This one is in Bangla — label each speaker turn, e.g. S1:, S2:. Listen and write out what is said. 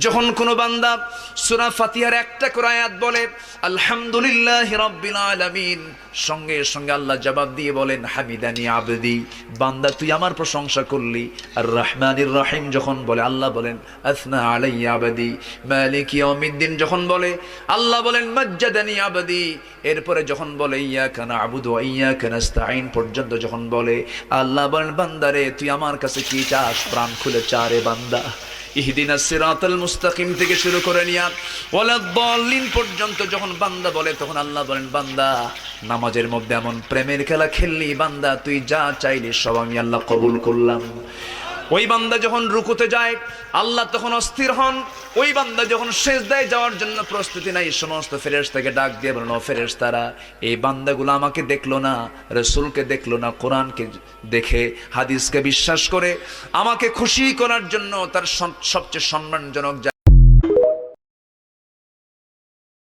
S1: যখন কোনো বান্দা সূরা ফাতিহার একটা করে আয়াত বলে আলহামদুলিল্লাহি রাব্বিল আলামিন, সঙ্গে সঙ্গে আল্লাহ জবাব দিয়ে বলেন হামিদানি আবদি, বান্দা তুই আমার প্রশংসা করলি। আর রহমানির রহিম যখন বলে আল্লাহ বলেন আসনা আলাইয়া আবদি। মালিক ইয়াউমিদ্দিন যখন বলে আল্লাহ বলেন মাজ্জাদানি আবদি। এরপরে যখন বলে ইয়াকা না'বুদু ওয়া ইয়াকা নাস্তাঈন পর্যন্ত যখন বলে আল্লাহ বলেন বান্দারে তুই আমার কাছে কি চাস, প্রাণ খুলে চা রে বান্দা। ইহদিনাস সিরাতাল মুস্তাকিম থেকে শুরু করে নিয়া ওয়ালাদ-দাল্লিন পর্যন্ত যখন বান্দা বলে তখন আল্লাহ বলেন বান্দা নামাজের মধ্যে এমন প্রেমের খেলা খেললি বান্দা, তুই যা চাইলি সব আমি আল্লাহ কবুল করলাম। ওই বান্দা যখন রুকুতে যায় আল্লাহ তখন অস্থির হন। ওই বান্দা যখন সিজদায় যাওয়ার জন্য প্রস্তুতি নাই, সমস্ত ফেরেশতাকে ডাক দিয়ে বলেন ও ফেরেশতারা, এই বান্দাগুলো আমাকে দেখলো না, রাসূলকে দেখলো না, কোরআনকে দেখে হাদিসকে বিশ্বাস করে আমাকে খুশি করার জন্য তার সবচেয়ে সম্মানজনক